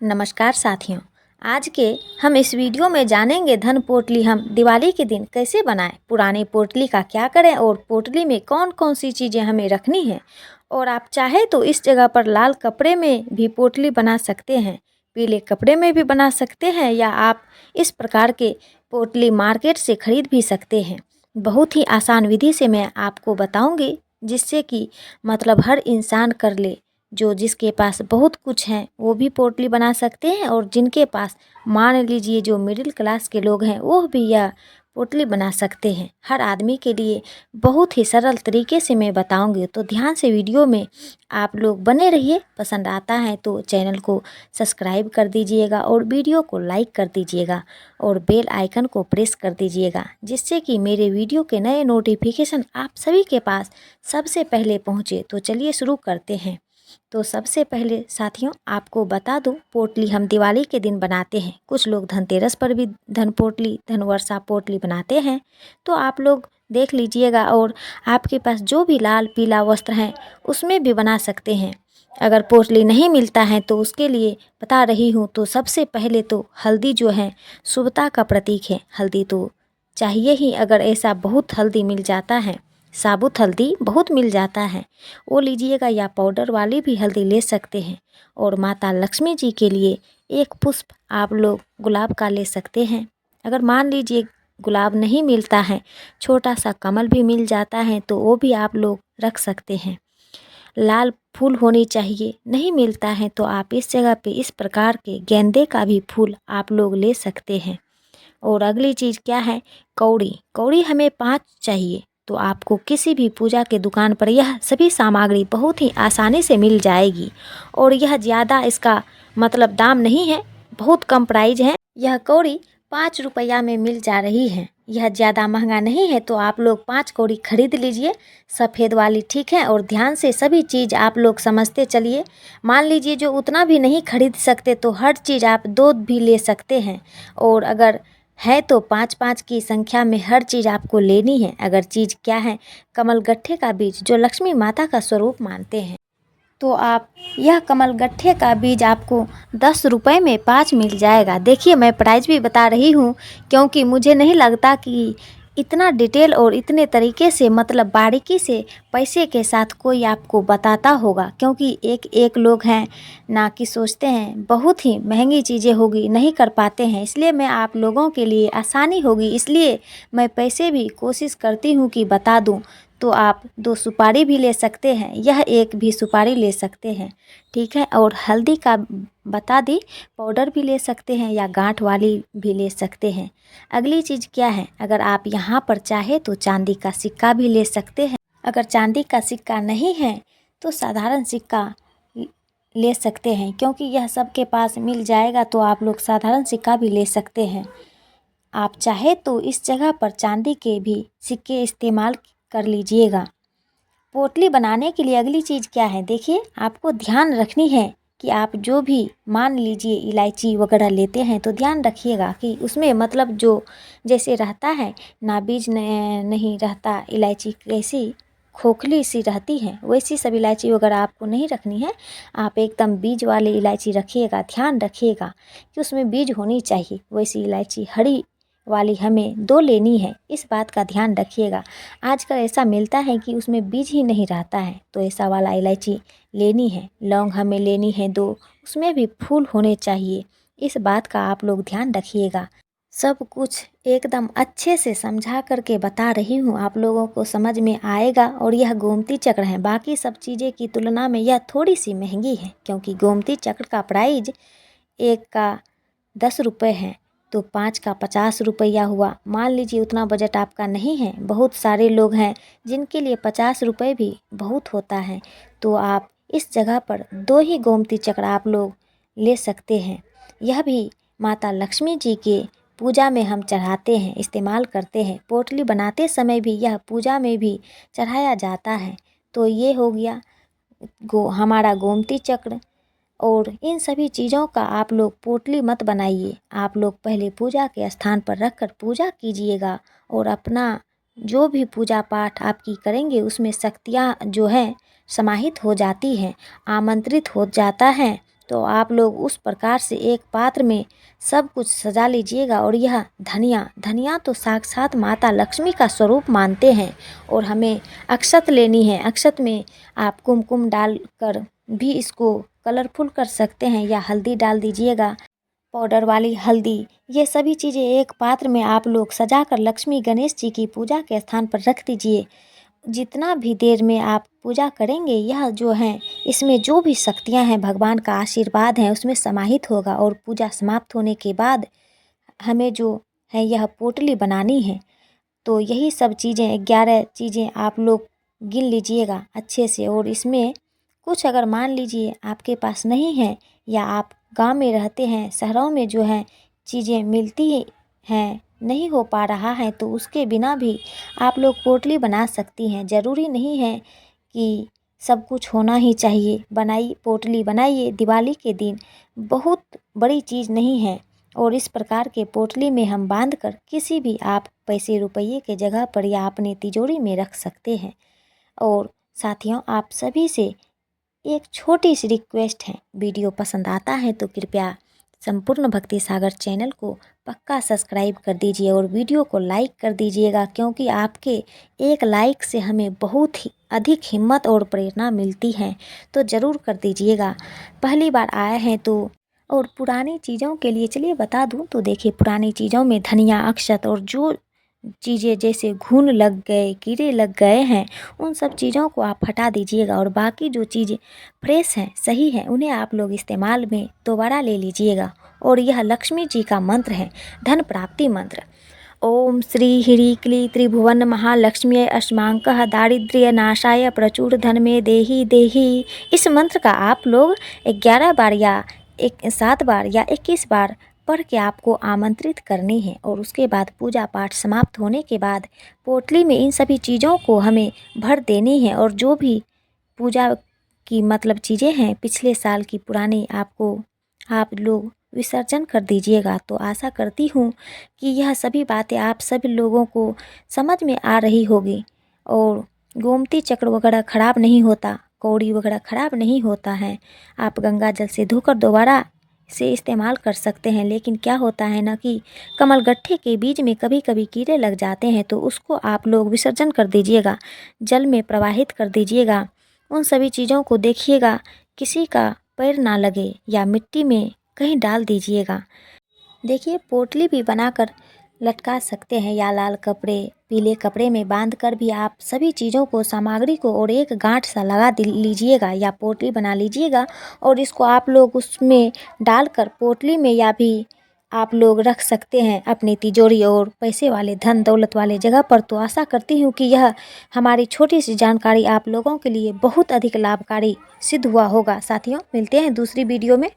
नमस्कार साथियों। आज के हम इस वीडियो में जानेंगे धन पोटली हम दिवाली के दिन कैसे बनाएं, पुरानी पोटली का क्या करें और पोटली में कौन कौन सी चीज़ें हमें रखनी है। और आप चाहे तो इस जगह पर लाल कपड़े में भी पोटली बना सकते हैं, पीले कपड़े में भी बना सकते हैं, या आप इस प्रकार के पोटली मार्केट से ख़रीद भी सकते हैं। बहुत ही आसान विधि से मैं आपको बताऊँगी, जिससे कि मतलब हर इंसान कर ले। जो जिसके पास बहुत कुछ हैं वो भी पोटली बना सकते हैं, और जिनके पास मान लीजिए जो मिडिल क्लास के लोग हैं वो भी यह पोटली बना सकते हैं। हर आदमी के लिए बहुत ही सरल तरीके से मैं बताऊंगी, तो ध्यान से वीडियो में आप लोग बने रहिए। पसंद आता है तो चैनल को सब्सक्राइब कर दीजिएगा और वीडियो को लाइक कर दीजिएगा और बेल आइकन को प्रेस कर दीजिएगा, जिससे कि मेरे वीडियो के नए नोटिफिकेशन आप सभी के पास सबसे पहले पहुँचे। तो चलिए शुरू करते हैं। तो सबसे पहले साथियों आपको बता दूं, पोटली हम दिवाली के दिन बनाते हैं। कुछ लोग धनतेरस पर भी धनवर्षा पोटली बनाते हैं। तो आप लोग देख लीजिएगा, और आपके पास जो भी लाल पीला वस्त्र हैं उसमें भी बना सकते हैं। अगर पोटली नहीं मिलता है तो उसके लिए बता रही हूँ। तो सबसे पहले तो हल्दी जो है शुभता का प्रतीक है, हल्दी तो चाहिए ही। अगर ऐसा बहुत हल्दी मिल जाता है, साबुत हल्दी बहुत मिल जाता है, वो लीजिएगा, या पाउडर वाली भी हल्दी ले सकते हैं। और माता लक्ष्मी जी के लिए एक पुष्प आप लोग गुलाब का ले सकते हैं। अगर मान लीजिए गुलाब नहीं मिलता है, छोटा सा कमल भी मिल जाता है, तो वो भी आप लोग रख सकते हैं। लाल फूल होनी चाहिए, नहीं मिलता है तो आप इस जगह पे इस प्रकार के गेंदे का भी फूल आप लोग ले सकते हैं। और अगली चीज़ क्या है, कौड़ी। कौड़ी हमें 5 चाहिए। तो आपको किसी भी पूजा के दुकान पर यह सभी सामग्री बहुत ही आसानी से मिल जाएगी, और यह ज़्यादा इसका मतलब दाम नहीं है, बहुत कम प्राइस है। यह कौड़ी 5 रुपया में मिल जा रही है, यह ज़्यादा महंगा नहीं है। तो आप लोग 5 कौड़ी खरीद लीजिए, सफ़ेद वाली, ठीक है। और ध्यान से सभी चीज़ आप लोग समझते चलिए। मान लीजिए जो उतना भी नहीं खरीद सकते तो हर चीज़ आप 2 भी ले सकते हैं, और अगर है तो 5-5 की संख्या में हर चीज़ आपको लेनी है। अगर चीज़ क्या है, कमल गट्ठे का बीज जो लक्ष्मी माता का स्वरूप मानते हैं, तो आप यह कमल गट्ठे का बीज आपको 10 रुपये में 5 मिल जाएगा। देखिए मैं प्राइस भी बता रही हूँ, क्योंकि मुझे नहीं लगता कि इतना डिटेल और इतने तरीके से मतलब बारीकी से पैसे के साथ कोई आपको बताता होगा। क्योंकि एक एक लोग हैं ना कि सोचते हैं बहुत ही महंगी चीज़ें होगी, नहीं कर पाते हैं। इसलिए मैं आप लोगों के लिए आसानी होगी, इसलिए मैं पैसे भी कोशिश करती हूँ कि बता दूँ। तो आप 2 सुपारी भी ले सकते हैं, यह एक भी सुपारी ले सकते हैं, ठीक है। और हल्दी का बता दी, पाउडर भी ले सकते हैं या गांठ वाली भी ले सकते हैं। अगली चीज़ क्या है, अगर आप यहाँ पर चाहे तो चांदी का सिक्का भी ले सकते हैं। अगर चांदी का सिक्का नहीं है तो साधारण सिक्का ले सकते हैं, क्योंकि यह सबके पास मिल जाएगा। तो आप लोग साधारण सिक्का भी ले सकते हैं। आप चाहे तो इस जगह पर चांदी के भी सिक्के इस्तेमाल कर लीजिएगा। पोटली बनाने के लिए अगली चीज़ क्या है, देखिए आपको ध्यान रखनी है कि आप जो भी मान लीजिए इलायची वगैरह लेते हैं तो ध्यान रखिएगा कि उसमें मतलब जो जैसे रहता है ना, बीज नहीं रहता, इलायची कैसी खोखली सी रहती है, वैसी सब इलायची वगैरह आपको नहीं रखनी है। आप एकदम बीज वाली इलायची रखिएगा। ध्यान रखिएगा कि उसमें बीज होनी चाहिए। वैसी इलायची हरी वाली हमें 2 लेनी है, इस बात का ध्यान रखिएगा। आजकल ऐसा मिलता है कि उसमें बीज ही नहीं रहता है, तो ऐसा वाला इलायची लेनी है। लौंग हमें लेनी है 2, उसमें भी फूल होने चाहिए। इस बात का आप लोग ध्यान रखिएगा। सब कुछ एकदम अच्छे से समझा करके बता रही हूँ, आप लोगों को समझ में आएगा। और यह गोमती चक्र है, बाकी सब चीज़ें की तुलना में यह थोड़ी सी महंगी है, क्योंकि गोमती चक्र का प्राइस एक का 10 रुपये है, तो 5 का 50 रुपया हुआ। मान लीजिए उतना बजट आपका नहीं है, बहुत सारे लोग हैं जिनके लिए 50 रुपये भी बहुत होता है, तो आप इस जगह पर 2 ही गोमती चक्र आप लोग ले सकते हैं। यह भी माता लक्ष्मी जी के पूजा में हम चढ़ाते हैं, इस्तेमाल करते हैं। पोटली बनाते समय भी यह पूजा में भी चढ़ाया जाता है। तो ये हो गया हमारा गोमती चक्र। और इन सभी चीज़ों का आप लोग पोटली मत बनाइए, आप लोग पहले पूजा के स्थान पर रख कर पूजा कीजिएगा। और अपना जो भी पूजा पाठ आपकी करेंगे उसमें शक्तियाँ जो है समाहित हो जाती हैं, आमंत्रित हो जाता है। तो आप लोग उस प्रकार से एक पात्र में सब कुछ सजा लीजिएगा। और यह धनिया तो साक्षात माता लक्ष्मी का स्वरूप मानते हैं। और हमें अक्षत लेनी है। अक्षत में आप कुमकुम डालकर भी इसको कलरफुल कर सकते हैं, या हल्दी डाल दीजिएगा, पाउडर वाली हल्दी। ये सभी चीज़ें एक पात्र में आप लोग सजाकर लक्ष्मी गणेश जी की पूजा के स्थान पर रख दीजिए। जितना भी देर में आप पूजा करेंगे, यह जो है इसमें जो भी शक्तियां हैं, भगवान का आशीर्वाद है, उसमें समाहित होगा। और पूजा समाप्त होने के बाद हमें जो है यह पोटली बनानी है। तो यही सब चीज़ें 11 चीज़ें आप लोग गिन लीजिएगा अच्छे से। और इसमें कुछ अगर मान लीजिए आपके पास नहीं है, या आप गांव में रहते हैं, शहरों में जो है चीज़ें मिलती हैं, नहीं हो पा रहा है, तो उसके बिना भी आप लोग पोटली बना सकती हैं। ज़रूरी नहीं है कि सब कुछ होना ही चाहिए। पोटली बनाइए दिवाली के दिन, बहुत बड़ी चीज़ नहीं है। और इस प्रकार के पोटली में हम बांध कर किसी भी आप पैसे रुपये के जगह पर या अपने तिजोरी में रख सकते हैं। और साथियों, आप सभी से एक छोटी सी रिक्वेस्ट है, वीडियो पसंद आता है तो कृपया संपूर्ण भक्ति सागर चैनल को पक्का सब्सक्राइब कर दीजिए और वीडियो को लाइक कर दीजिएगा, क्योंकि आपके एक लाइक से हमें बहुत ही अधिक हिम्मत और प्रेरणा मिलती है। तो ज़रूर कर दीजिएगा। पहली बार आए हैं तो। और पुरानी चीज़ों के लिए चलिए बता दूं तो देखिए, पुरानी चीज़ों में धनिया, अक्षत और जो चीज़ें जैसे घुन लग गए, कीड़े लग गए हैं, उन सब चीज़ों को आप हटा दीजिएगा। और बाकी जो चीज़ें फ्रेश हैं, सही हैं, उन्हें आप लोग इस्तेमाल में दोबारा ले लीजिएगा। और यह लक्ष्मी जी का मंत्र है, धन प्राप्ति मंत्र। ओम श्री ह्रीं क्लीं त्रिभुवन महालक्ष्म्यै अस्माकं दारिद्र्य नाशाय प्रचुर धन में देहि देहि। इस मंत्र का आप लोग 11 बार या 7 बार या 21 बार पढ़ के आपको आमंत्रित करनी है। और उसके बाद पूजा पाठ समाप्त होने के बाद पोटली में इन सभी चीज़ों को हमें भर देनी है। और जो भी पूजा की मतलब चीज़ें हैं पिछले साल की पुरानी, आपको आप लोग विसर्जन कर दीजिएगा। तो आशा करती हूँ कि यह सभी बातें आप सभी लोगों को समझ में आ रही होगी। और गोमती चक्र वगैरह ख़राब नहीं होता, कौड़ी वगैरह ख़राब नहीं होता है। आप गंगा जल से धोकर दोबारा से इस्तेमाल कर सकते हैं। लेकिन क्या होता है ना कि कमलगट्टे के बीज में कभी कभी कीड़े लग जाते हैं, तो उसको आप लोग विसर्जन कर दीजिएगा, जल में प्रवाहित कर दीजिएगा। उन सभी चीज़ों को देखिएगा किसी का पैर ना लगे, या मिट्टी में कहीं डाल दीजिएगा। देखिए, पोटली भी बनाकर लटका सकते हैं, या लाल कपड़े, पीले कपड़े में बांधकर भी आप सभी चीज़ों को, सामग्री को और एक गांठ सा लगा लीजिएगा, या पोटली बना लीजिएगा। और इसको आप लोग उसमें डालकर पोटली में, या भी आप लोग रख सकते हैं अपनी तिजोरी और पैसे वाले, धन दौलत वाले जगह पर। तो आशा करती हूँ कि यह हमारी छोटी सी जानकारी आप लोगों के लिए बहुत अधिक लाभकारी सिद्ध हुआ होगा। साथियों, मिलते हैं दूसरी वीडियो में।